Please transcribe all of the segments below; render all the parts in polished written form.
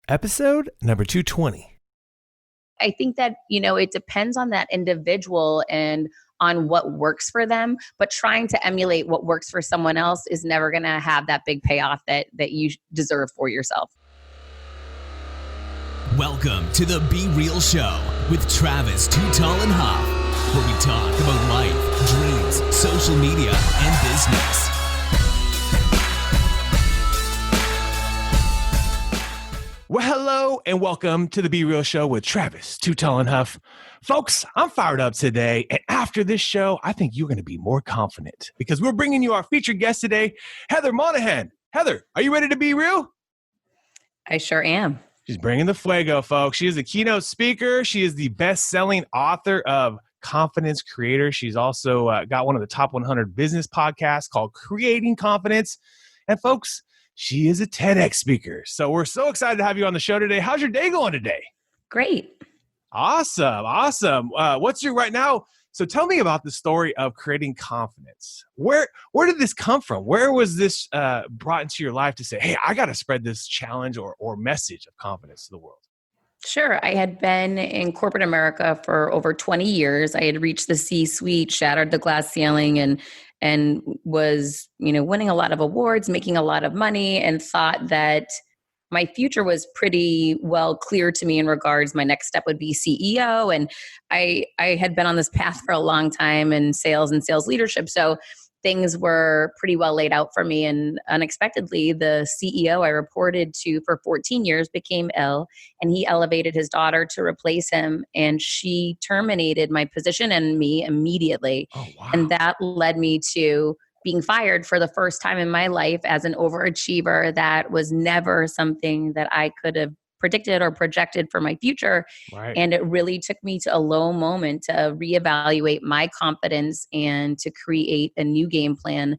episode number 220. I think that, it depends on that individual and on what works for them, but trying to emulate what works for someone else is never going to have that big payoff that you deserve for yourself. Welcome to the Be Real Show with Travis Too Tall and Huff, where we talk about life, dreams, social media, and business. Well, hello and welcome to the Be Real Show with Travis Too Tall and Huff. Folks, I'm fired up today. And after this show, I think you're going to be more confident because we're bringing you our featured guest today, Heather Monahan. Heather, are you ready to be real? I sure am. She's bringing the fuego, folks. She is a keynote speaker. She is the best-selling author of Confidence Creator. She's also got one of the top 100 business podcasts called Creating Confidence. And folks, she is a TEDx speaker. So we're so excited to have you on the show today. How's your day going today? Great. Awesome. What's your right now? So tell me about the story of Creating Confidence. Where did this come from? Where was this brought into your life to say, hey, I got to spread this challenge or message of confidence to the world? Sure. I had been in corporate America for over 20 years. I had reached the C-suite, shattered the glass ceiling, and was, winning a lot of awards, making a lot of money, and thought that my future was pretty well clear to me in regards. My next step would be CEO. And I had been on this path for a long time in sales and sales leadership. So things were pretty well laid out for me. And unexpectedly, the CEO I reported to for 14 years became ill, and he elevated his daughter to replace him. And she terminated my position and me immediately. Oh, wow. And that led me to being fired for the first time in my life as an overachiever. That was never something that I could have predicted or projected for my future. Right. And it really took me to a low moment to reevaluate my confidence and to create a new game plan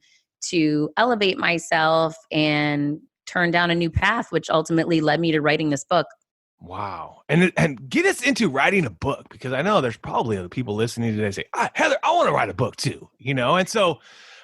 to elevate myself and turn down a new path, which ultimately led me to writing this book. Wow. And get us into writing a book, because I know there's probably other people listening today say, Heather, I want to write a book too, and so,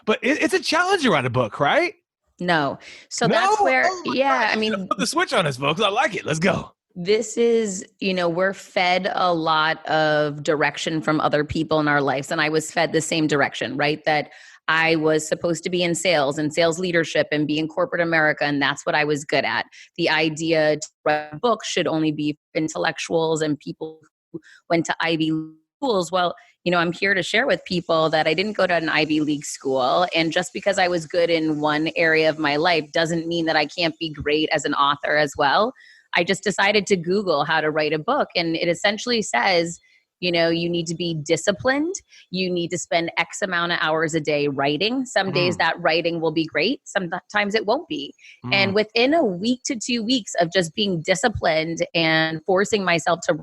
but it's a challenge to write a book, right? No. So that's where, Put the switch on us, folks. I like it. Let's go. This is, we're fed a lot of direction from other people in our lives. And I was fed the same direction, right? That I was supposed to be in sales and sales leadership and be in corporate America. And that's what I was good at. The idea to write a book should only be for intellectuals and people who went to Ivy schools. Well, I'm here to share with people that I didn't go to an Ivy League school. And just because I was good in one area of my life doesn't mean that I can't be great as an author as well. I just decided to Google how to write a book. And it essentially says, you need to be disciplined. You need to spend X amount of hours a day writing. Some days that writing will be great. Sometimes it won't be. And within a week to 2 weeks of just being disciplined and forcing myself to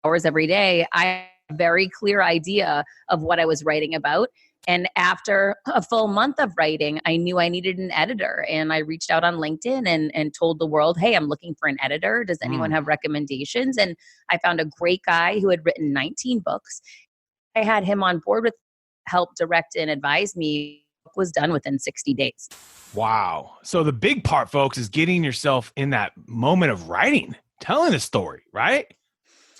hours every day, I very clear idea of what I was writing about. And after a full month of writing, I knew I needed an editor. And I reached out on LinkedIn and told the world, hey, I'm looking for an editor. Does anyone have recommendations? And I found a great guy who had written 19 books. I had him on board with help direct and advise me. The book was done within 60 days. Wow. So the big part, folks, is getting yourself in that moment of writing, telling a story, right?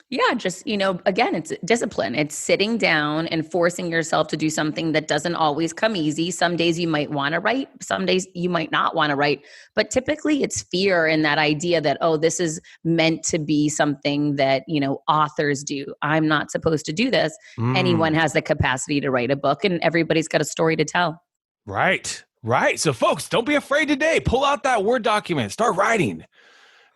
Yeah, just, again, it's discipline. It's sitting down and forcing yourself to do something that doesn't always come easy. Some days you might want to write, some days you might not want to write, but typically it's fear and that idea that, this is meant to be something that, authors do. I'm not supposed to do this. Anyone has the capacity to write a book, and everybody's got a story to tell. Right. So folks, don't be afraid today. Pull out that Word document, start writing.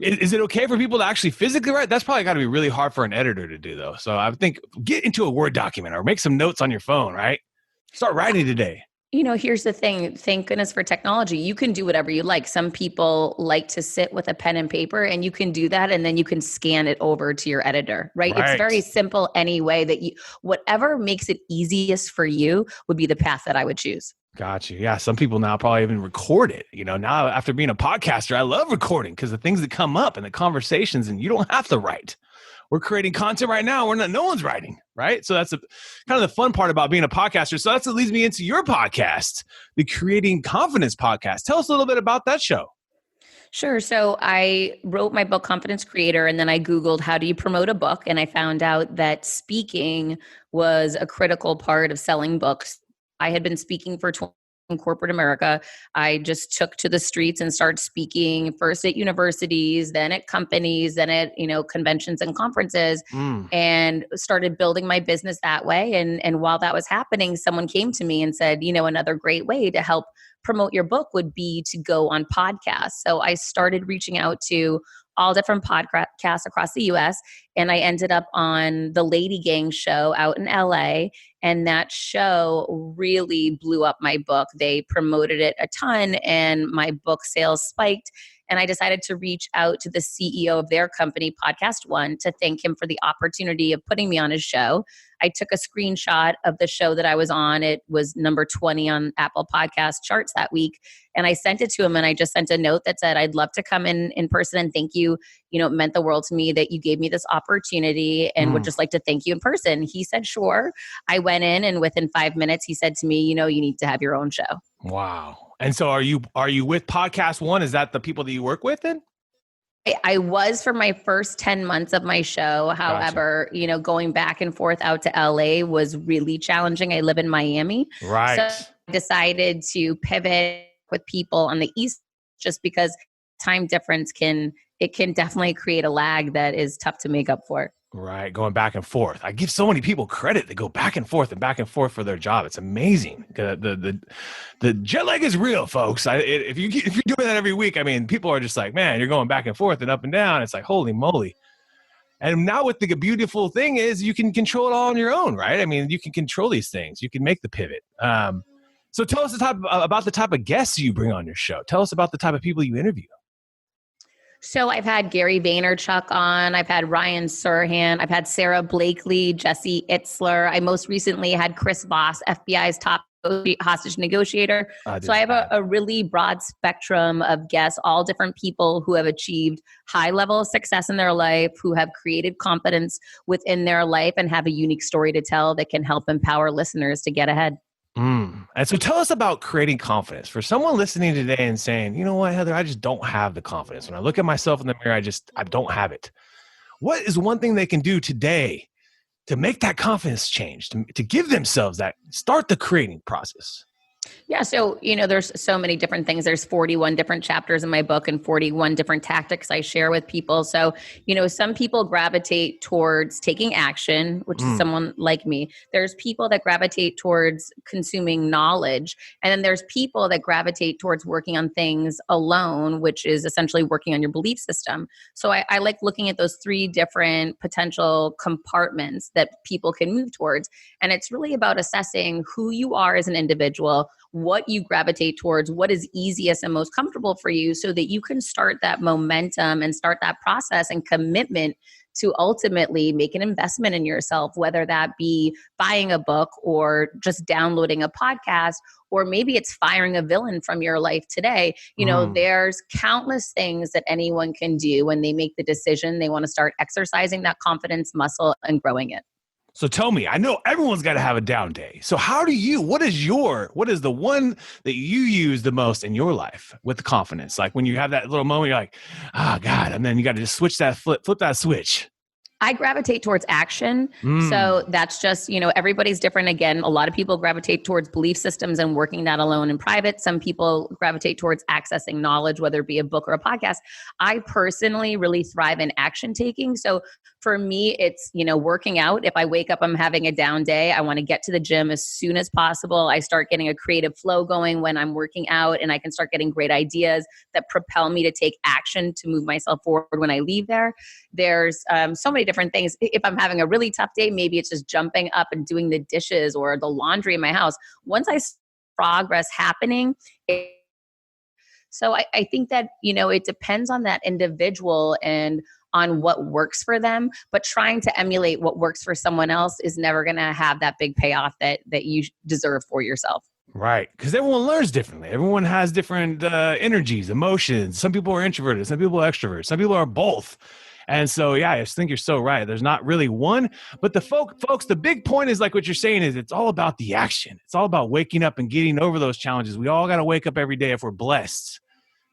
Is it okay for people to actually physically write? That's probably got to be really hard for an editor to do, though. So I think get into a Word document or make some notes on your phone, right? Start writing today. Here's the thing. Thank goodness for technology. You can do whatever you like. Some people like to sit with a pen and paper, and you can do that, and then you can scan it over to your editor, right? It's very simple anyway that whatever makes it easiest for you would be the path that I would choose. Got you. Yeah. Some people now probably even record it. Now after being a podcaster, I love recording because the things that come up and the conversations, and you don't have to write. We're creating content right now. No one's writing, right? So that's kind of the fun part about being a podcaster. So that's what leads me into your podcast, the Creating Confidence podcast. Tell us a little bit about that show. Sure. So I wrote my book, Confidence Creator, and then I Googled how do you promote a book? And I found out that speaking was a critical part of selling books. I had been speaking for 20 in corporate America. I just took to the streets and started speaking first at universities, then at companies, then at, conventions and conferences, and started building my business that way. And while that was happening, someone came to me and said, another great way to help promote your book would be to go on podcasts. So I started reaching out to all different podcasts across the US, and I ended up on the Lady Gang show out in LA. And that show really blew up my book. They promoted it a ton and my book sales spiked. And I decided to reach out to the CEO of their company, Podcast One, to thank him for the opportunity of putting me on his show. I took a screenshot of the show that I was on. It was number 20 on Apple Podcast charts that week. And I sent it to him, and I just sent a note that said, I'd love to come in person and thank you. It meant the world to me that you gave me this opportunity and would just like to thank you in person. He said, sure. I went in, and within 5 minutes, he said to me, you need to have your own show. Wow. And so are you with Podcast One? Is that the people that you work with then? I was for my first 10 months of my show. However, going back and forth out to LA was really challenging. I live in Miami. Right. So I decided to pivot with people on the East just because time difference can definitely create a lag that is tough to make up for. Right. Going back and forth. I give so many people credit. They go back and forth for their job. It's amazing. The jet lag is real, folks. If you're doing that every week, people are just like, man, you're going back and forth and up and down. It's like, holy moly. And now with the beautiful thing is you can control it all on your own, right? You can control these things. You can make the pivot. So tell us about the type of guests you bring on your show. Tell us about the type of people you interview. So I've had Gary Vaynerchuk on. I've had Ryan Serhant. I've had Sarah Blakely, Jesse Itzler. I most recently had Chris Voss, FBI's top hostage negotiator. So I have a really broad spectrum of guests, all different people who have achieved high level of success in their life, who have created confidence within their life and have a unique story to tell that can help empower listeners to get ahead. And so tell us about creating confidence for someone listening today and saying, you know what, Heather, I just don't have the confidence. When I look at myself in the mirror, I don't have it. What is one thing they can do today to make that confidence change, to give themselves that, start the creating process? Yeah. So, there's so many different things. There's 41 different chapters in my book and 41 different tactics I share with people. So, some people gravitate towards taking action, which is someone like me. There's people that gravitate towards consuming knowledge. And then there's people that gravitate towards working on things alone, which is essentially working on your belief system. So I like looking at those three different potential compartments that people can move towards. And it's really about assessing who you are as an individual, what you gravitate towards, what is easiest and most comfortable for you so that you can start that momentum and start that process and commitment to ultimately make an investment in yourself, whether that be buying a book or just downloading a podcast, or maybe it's firing a villain from your life today. There's countless things that anyone can do when they make the decision they want to start exercising that confidence muscle and growing it. So tell me, I know everyone's got to have a down day. So what is the one that you use the most in your life with the confidence? Like when you have that little moment, you're like, oh God, and then you got to just flip that switch. I gravitate towards action. So that's just, everybody's different. Again, a lot of people gravitate towards belief systems and working that alone in private. Some people gravitate towards accessing knowledge, whether it be a book or a podcast. I personally really thrive in action taking. So for me, it's, working out. If I wake up, I'm having a down day, I want to get to the gym as soon as possible. I start getting a creative flow going when I'm working out, and I can start getting great ideas that propel me to take action to move myself forward when I leave there. There's so many different things. If I'm having a really tough day, maybe it's just jumping up and doing the dishes or the laundry in my house. Once I see progress happening, so I think that, it depends on that individual and on what works for them, but trying to emulate what works for someone else is never going to have that big payoff that you deserve for yourself. Right. Because everyone learns differently. Everyone has different energies, emotions. Some people are introverted. Some people are extroverted. Some people are both. And so, yeah, I just think you're so right. There's not really one, but folks, the big point is like what you're saying is it's all about the action. It's all about waking up and getting over those challenges. We all got to wake up every day if we're blessed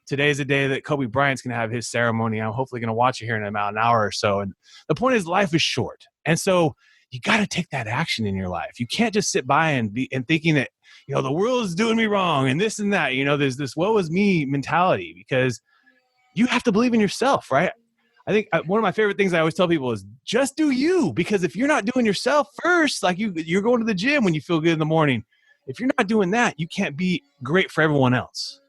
today's the day that Kobe Bryant's going to have his ceremony. I'm hopefully going to watch it here in about an hour or so. And the point is, life is short. And so you got to take that action in your life. You can't just sit by and thinking that, the world is doing me wrong and this and that. There's this woe is me mentality, because you have to believe in yourself, right? I think one of my favorite things I always tell people is just do you, because if you're not doing yourself first, like you're going to the gym when you feel good in the morning. If you're not doing that, you can't be great for everyone else.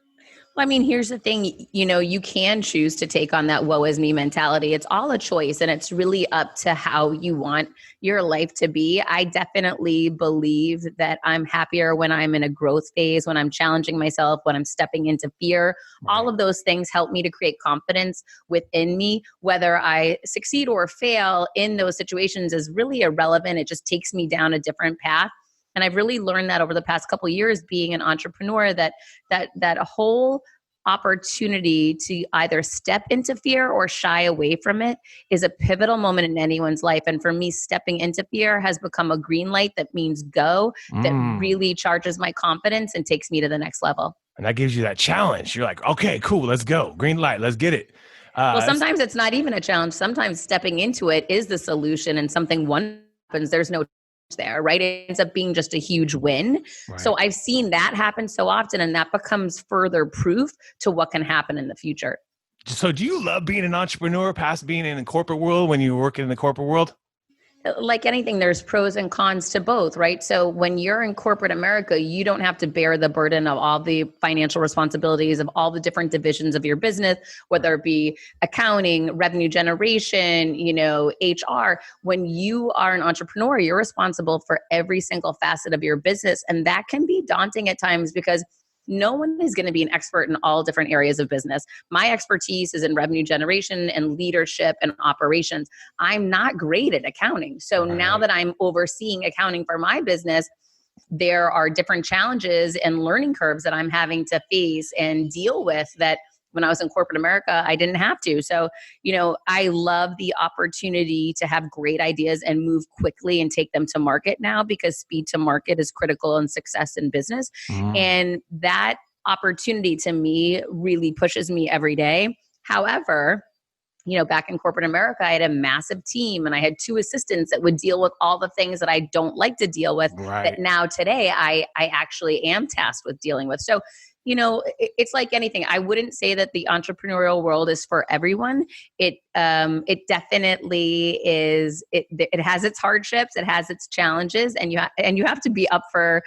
Well, I mean, here's the thing, you can choose to take on that woe is me mentality. It's all a choice, and it's really up to how you want your life to be. I definitely believe that I'm happier when I'm in a growth phase, when I'm challenging myself, when I'm stepping into fear. Right. All of those things help me to create confidence within me. Whether I succeed or fail in those situations is really irrelevant. It just takes me down a different path. And I've really learned that over the past couple of years being an entrepreneur, that a whole opportunity to either step into fear or shy away from it is a pivotal moment in anyone's life. And for me, stepping into fear has become a green light that means go, that really charges my confidence and takes me to the next level. And that gives you that challenge. You're like, okay, cool, let's go. Green light, let's get it. Well, sometimes it's not even a challenge. Sometimes stepping into it is the solution, and something one happens, there's no there, right? It ends up being just a huge win. Right. So I've seen that happen so often, and that becomes further proof to what can happen in the future. So do you love being an entrepreneur past being in the corporate world when you were working in the corporate world? Like anything, there's pros and cons to both, right? So when you're in corporate America, you don't have to bear the burden of all the financial responsibilities of all the different divisions of your business, whether it be accounting, revenue generation, HR. When you are an entrepreneur, you're responsible for every single facet of your business. And that can be daunting at times, because no one is going to be an expert in all different areas of business. My expertise is in revenue generation and leadership and operations. I'm not great at accounting. So now that I'm overseeing accounting for my business, there are different challenges and learning curves that I'm having to face and deal with that when I was in corporate America, I didn't have to. So, I love the opportunity to have great ideas and move quickly and take them to market now, because speed to market is critical in success in business. And that opportunity to me really pushes me every day. However, back in corporate America, I had a massive team and I had 2 assistants that would deal with all the things that I don't like to deal with, that now today I actually am tasked with dealing with. So, it's like anything. I wouldn't say that the entrepreneurial world is for everyone. It definitely is. It has its hardships. It has its challenges, and you have to be up for,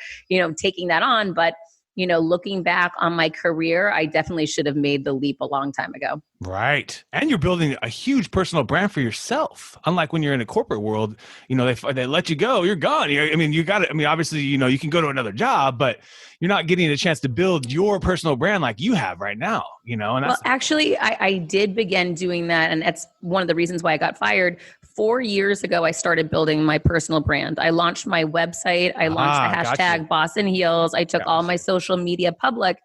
taking that on. But, looking back on my career, I definitely should have made the leap a long time ago. Right. And you're building a huge personal brand for yourself. Unlike when you're in a corporate world, they let you go, you're gone. You got it. Obviously, you can go to another job, but you're not getting a chance to build your personal brand like you have right now, and that's. Well, actually, I did begin doing that. And that's one of the reasons why I got fired. 4 years ago, I started building my personal brand. I launched my website. I launched the hashtag Boston Heels. I took all my social media public.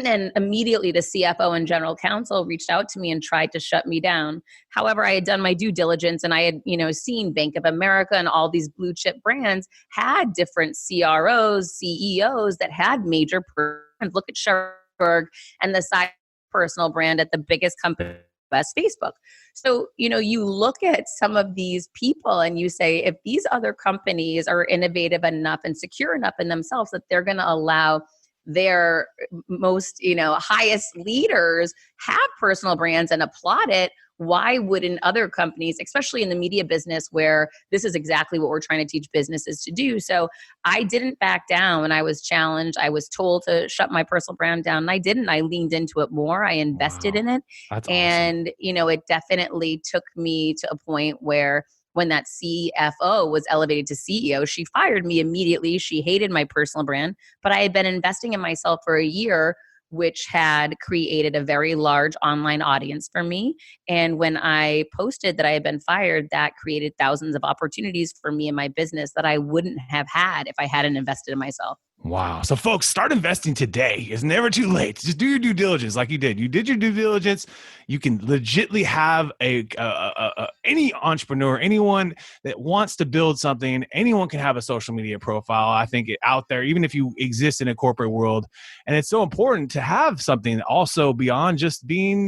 And immediately the CFO and general counsel reached out to me and tried to shut me down. However, I had done my due diligence, and I had, seen Bank of America and all these blue chip brands had different CROs, CEOs that had major brands. Look at Sherberg and the side personal brand at the biggest company, Facebook. So, you look at some of these people and you say, if these other companies are innovative enough and secure enough in themselves that they're going to allow their most, highest leaders have personal brands and applaud it, why wouldn't other companies, especially in the media business where this is exactly what we're trying to teach businesses to do? So I didn't back down when I was challenged. I was told to shut my personal brand down, and I didn't. I leaned into it more. I invested in it. That's and, awesome. It definitely took me to a point where when that CFO was elevated to CEO, she fired me immediately. She hated my personal brand, but I had been investing in myself for a year, which had created a very large online audience for me. And when I posted that I had been fired, that created thousands of opportunities for me in my business that I wouldn't have had if I hadn't invested in myself. Wow. So folks, start investing today. It's never too late. Just do your due diligence like you did. You did your due diligence. You can legitimately have any entrepreneur, anyone that wants to build something, anyone can have a social media profile. I think out there, even if you exist in a corporate world. And it's so important to have something also beyond just being,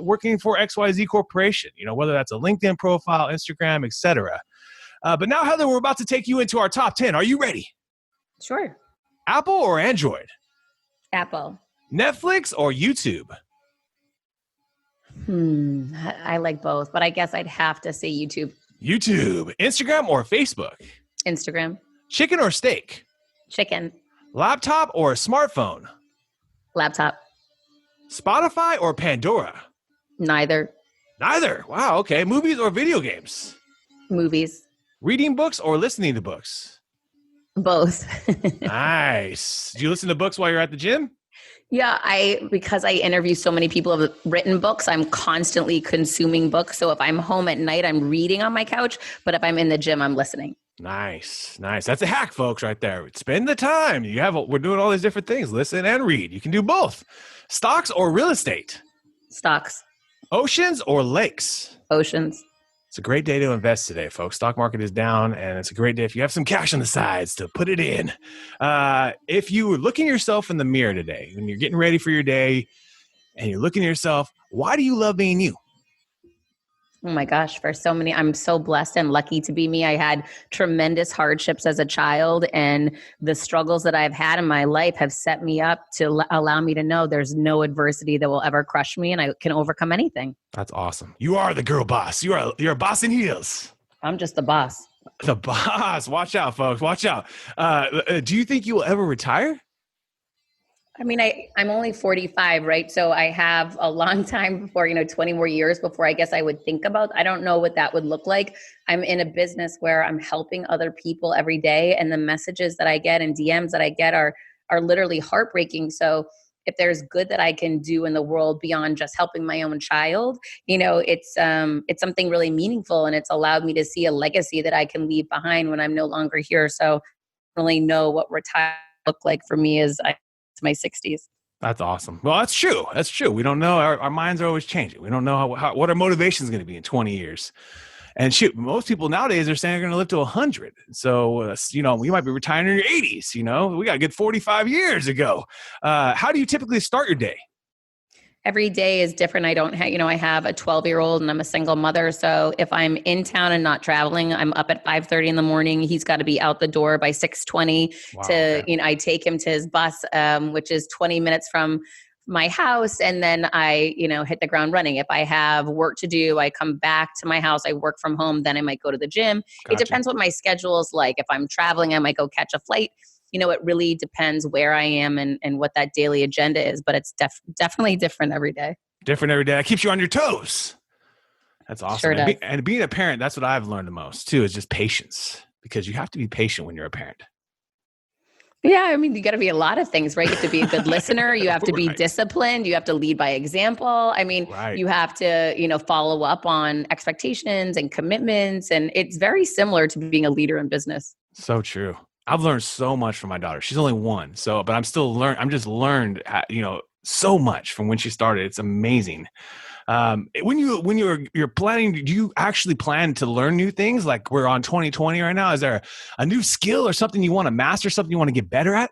working for XYZ Corporation, whether that's a LinkedIn profile, Instagram, etc. But now, Heather, we're about to take you into our top 10. Are you ready? Sure. Apple or Android? Apple. Netflix or YouTube? I like both, but I guess I'd have to say YouTube. YouTube. Instagram or Facebook? Instagram. Chicken or steak? Chicken. Laptop or smartphone? Laptop. Spotify or Pandora? Neither. Neither. Wow, okay. Movies or video games? Movies. Reading books or listening to books? Both. Nice. Do you listen to books while you're at the gym? Yeah, because I interview so many people who have written books, I'm constantly consuming books. So if I'm home at night, I'm reading on my couch. But if I'm in the gym, I'm listening. Nice. That's a hack, folks, right there. Spend the time. We're doing all these different things. Listen and read. You can do both. Stocks or real estate? Stocks. Oceans or lakes? Oceans. It's a great day to invest today, folks. Stock market is down, and it's a great day if you have some cash on the sides to put it in. If you were looking yourself in the mirror today, when you're getting ready for your day, and you're looking at yourself, why do you love being you? Oh my gosh, I'm so blessed and lucky to be me. I had tremendous hardships as a child, and the struggles that I've had in my life have set me up to allow me to know there's no adversity that will ever crush me, and I can overcome anything. That's awesome. You are the girl boss. You're a boss in heels. I'm just the boss. The boss. Watch out, folks. Watch out. Do you think you will ever retire? I mean, I'm only 45, right? So I have a long time before, 20 more years before I guess I would think about. I don't know what that would look like. I'm in a business where I'm helping other people every day, and the messages that I get and DMs that I get are literally heartbreaking. So if there's good that I can do in the world beyond just helping my own child, it's something really meaningful, and it's allowed me to see a legacy that I can leave behind when I'm no longer here. So I don't really know what retire look like for me as my 60s. That's awesome. Well, that's true. That's true. We don't know. Our minds are always changing. We don't know what our motivation is going to be in 20 years. And shoot, most people nowadays are saying they're going to live to 100. So, we might be retiring in your 80s. We got a good 45 years ago. How do you typically start your day? Every day is different. I don't have, I have a 12-year-old and I'm a single mother. So if I'm in town and not traveling, I'm up at 5:30 in the morning. He's got to be out the door by 6:20 I take him to his bus, which is 20 minutes from my house. And then I, hit the ground running. If I have work to do, I come back to my house, I work from home, then I might go to the gym. Gotcha. It depends what my schedule is like. If I'm traveling, I might go catch a flight. It really depends where I am and what that daily agenda is, but it's definitely different every day. Different every day. That keeps you on your toes. That's awesome. Sure does. And being a parent, that's what I've learned the most too, is just patience, because you have to be patient when you're a parent. Yeah. I mean, you got to be a lot of things, right? You have to be a good listener. You have to be right. disciplined. You have to lead by example. I mean, right. You have to, follow up on expectations and commitments. And it's very similar to being a leader in business. So true. I've learned so much from my daughter. She's only one. But I'm still I'm just learned, so much from when she started. It's amazing. When you're planning, do you actually plan to learn new things? Like we're on 2020 right now. Is there a new skill or something you want to master, something you want to get better at?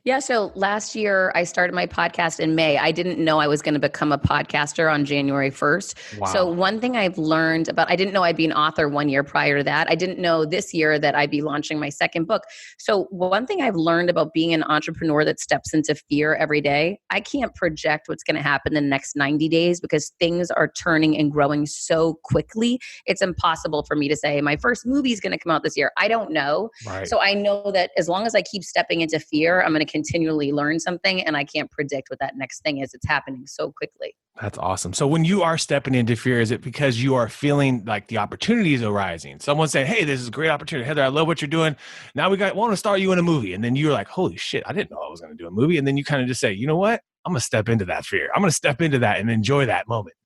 Yeah. So last year I started my podcast in May. I didn't know I was going to become a podcaster on January 1st. Wow. So one thing I've learned I didn't know I'd be an author 1 year prior to that. I didn't know this year that I'd be launching my second book. So one thing I've learned about being an entrepreneur that steps into fear every day, I can't project what's going to happen in the next 90 days because things are turning and growing so quickly. It's impossible for me to say my first movie is going to come out this year. I don't know. Right. So I know that as long as I keep stepping into fear, I'm going to continually learn something, and I can't predict what that next thing is. It's happening so quickly. That's awesome. So when you are stepping into fear, is it because you are feeling like the opportunity is arising? Someone saying, hey, this is a great opportunity. Heather, I love what you're doing. Now want to start you in a movie. And then you're like, holy shit, I didn't know I was going to do a movie. And then you kind of just say, you know what? I'm going to step into that fear. I'm going to step into that and enjoy that moment.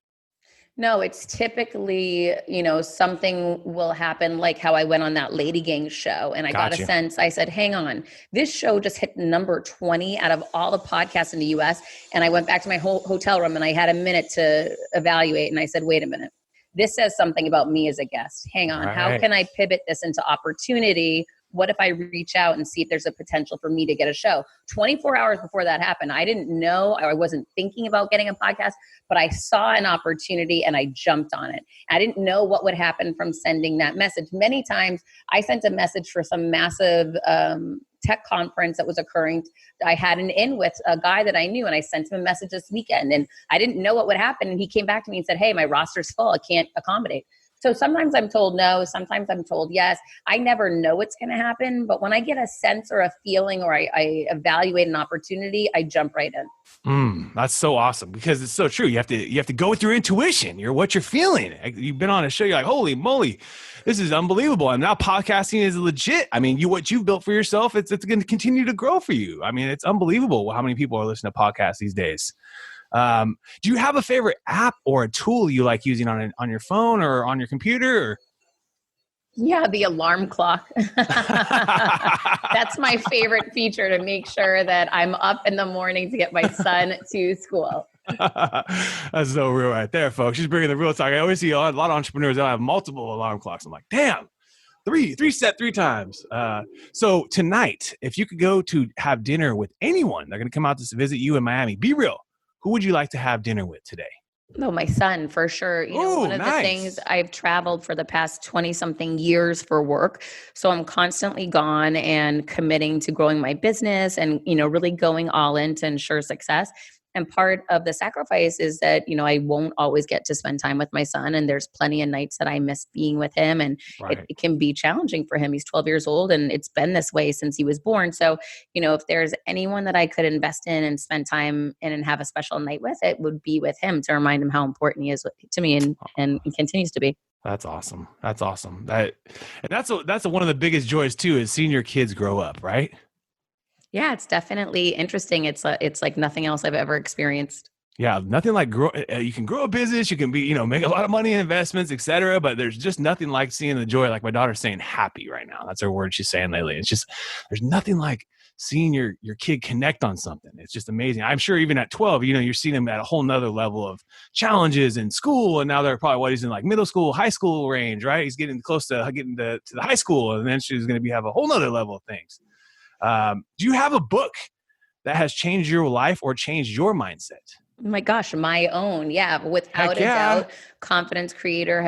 No, it's typically, something will happen like how I went on that Lady Gang show and I got a Gotcha. sense, I said, hang on, this show just hit number 20 out of all the podcasts in the US. And I went back to my hotel room and I had a minute to evaluate. And I said, wait a minute, this says something about me as a guest. Hang on, how Right. can I pivot this into opportunity? What if I reach out and see if there's a potential for me to get a show? 24 hours before that happened, I didn't know, I wasn't thinking about getting a podcast, but I saw an opportunity and I jumped on it. I didn't know what would happen from sending that message. Many times I sent a message for some massive tech conference that was occurring. I had an in with a guy that I knew and I sent him a message this weekend and I didn't know what would happen. And he came back to me and said, hey, my roster's full. I can't accommodate. So sometimes I'm told no, sometimes I'm told yes. I never know what's going to happen, but when I get a sense or a feeling or I evaluate an opportunity, I jump right in. That's so awesome because it's so true. You have to go with your intuition. What you're feeling. You've been on a show. You're like, holy moly, this is unbelievable. And now podcasting is legit. I mean, what you've built for yourself, it's going to continue to grow for you. I mean, it's unbelievable how many people are listening to podcasts these days. Do you have a favorite app or a tool you like using on your phone or on your computer? Or? Yeah, the alarm clock. That's my favorite feature to make sure that I'm up in the morning to get my son to school. That's so real right there, folks. She's bringing the real talk. I always see a lot of entrepreneurs that have multiple alarm clocks. I'm like, damn, three set 3 times. So tonight, if you could go to have dinner with anyone, they're going to come out to visit you in Miami. Be real. Who would you like to have dinner with today? No, my son, for sure. One of the things, I've traveled for the past 20 something years for work. So I'm constantly gone and committing to growing my business and, really going all in to ensure success. And part of the sacrifice is that, I won't always get to spend time with my son. And there's plenty of nights that I miss being with him. And it can be challenging for him. He's 12 years old and it's been this way since he was born. So, if there's anyone that I could invest in and spend time in and have a special night with, it would be with him to remind him how important he is to me and continues to be. That's awesome. That's awesome. That's one of the biggest joys too, is seeing your kids grow up, right? Yeah, it's definitely interesting. It's like nothing else I've ever experienced. Yeah, nothing like you can grow a business, you can be, make a lot of money in investments, et cetera, but there's just nothing like seeing the joy. Like my daughter's saying happy right now. That's her word she's saying lately. It's just, there's nothing like seeing your kid connect on something. It's just amazing. I'm sure even at 12, you're seeing them at a whole nother level of challenges in school. And now they're probably he's in like middle school, high school range, right? He's getting close to getting to the high school. And then she's going to have a whole nother level of things. Do you have a book that has changed your life or changed your mindset? Oh my gosh, my own. Yeah. Without a doubt, Confidence Creator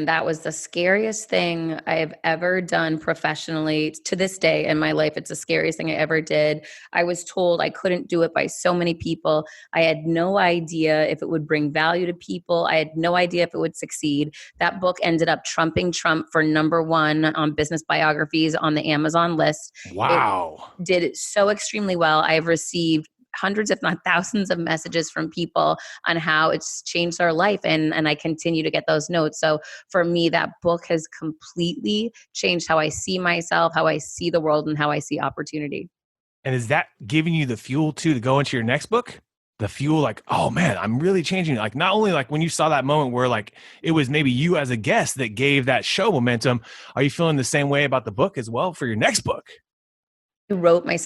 that was the scariest thing I have ever done professionally to this day in my life. It's the scariest thing I ever did. I was told I couldn't do it by so many people. I had no idea if it would bring value to people. I had no idea if it would succeed. That book ended up trumping Trump for #1 on business biographies on the Amazon list. Wow. It did it so extremely well. I've received hundreds, if not thousands of messages from people on how it's changed their life. And I continue to get those notes. So for me, that book has completely changed how I see myself, how I see the world, and how I see opportunity. And is that giving you the fuel to go into your next book? The fuel, like, oh man, I'm really changing. Like not only like when you saw that moment where like it was maybe you as a guest that gave that show momentum, are you feeling the same way about the book as well for your next book? I wrote my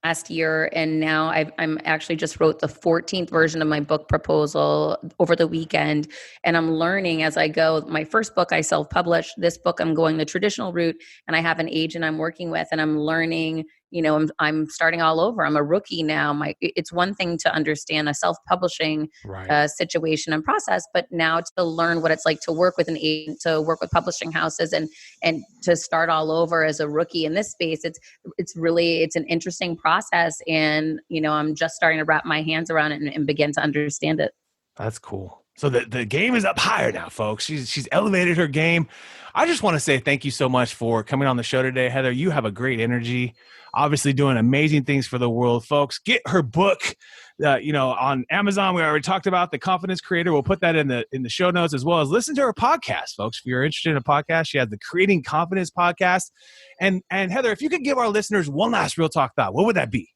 last year, and now I'm actually just wrote the 14th version of my book proposal over the weekend, and I'm learning as I go. My first book I self-published. This book I'm going the traditional route, and I have an agent I'm working with, and I'm learning. I'm starting all over. I'm a rookie now. It's one thing to understand a self-publishing situation and process, but now to learn what it's like to work with an agent, to work with publishing houses, and to start all over as a rookie in this space. It's an interesting process, and I'm just starting to wrap my hands around it and begin to understand it. That's cool. So the game is up higher now, folks. She's elevated her game. I just want to say thank you so much for coming on the show today, Heather. You have a great energy, obviously doing amazing things for the world, folks. Get her book, on Amazon. We already talked about The Confidence Creator. We'll put that in the show notes, as well as listen to her podcast, folks. If you're interested in a podcast, she has the Creating Confidence podcast. And Heather, if you could give our listeners one last real talk thought, what would that be?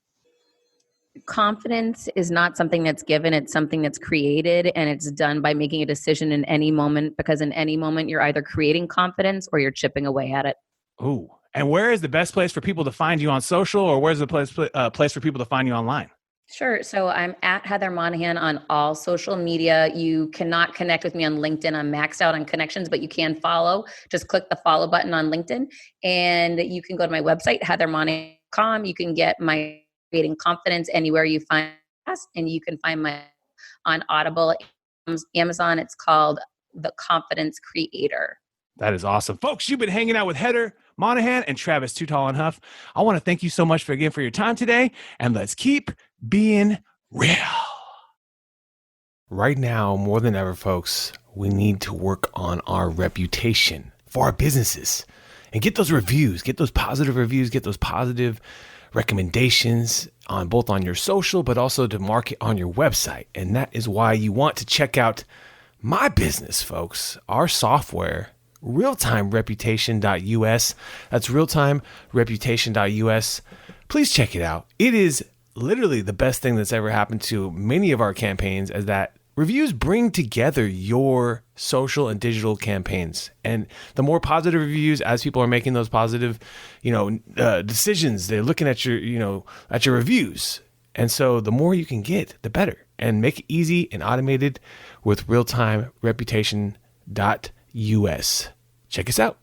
Confidence is not something that's given, it's something that's created, and it's done by making a decision in any moment, because in any moment you're either creating confidence or you're chipping away at it. Ooh. And where is the best place for people to find you on social, or where's the place for people to find you online? Sure. So I'm at Heather Monahan on all social media. You cannot connect with me on LinkedIn. I'm maxed out on connections, but you can follow. Just click the follow button on LinkedIn, and you can go to my website, heathermonahan.com. You can get my Creating Confidence anywhere you find us, and you can find my on Audible, Amazon. It's called The Confidence Creator. That is awesome. Folks, you've been hanging out with Heather Monahan and Travis Too Tall and Huff. I want to thank you so much for your time today, and let's keep being real. Right now, more than ever, folks, we need to work on our reputation for our businesses and get those reviews, get those positive reviews, get those positive recommendations on both on your social, but also to market on your website. And that is why you want to check out my business, folks, our software, realtimereputation.us. That's realtimereputation.us. Please check it out. It is literally the best thing that's ever happened to many of our campaigns, as that reviews bring together your social and digital campaigns. And the more positive reviews, as people are making those positive, decisions, they're looking at your, at your reviews. And so the more you can get, the better. And make it easy and automated with realtimereputation.us. Check us out.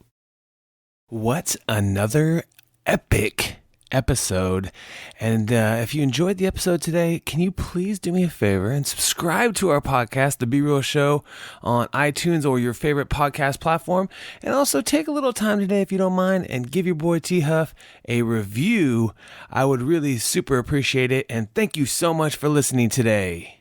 What's another epic episode? And if you enjoyed the episode today, can you please do me a favor and subscribe to our podcast, The Be Real Show, on iTunes or your favorite podcast platform? And also take a little time today, if you don't mind, and give your boy T Huff a review. I would really super appreciate it. And thank you so much for listening today.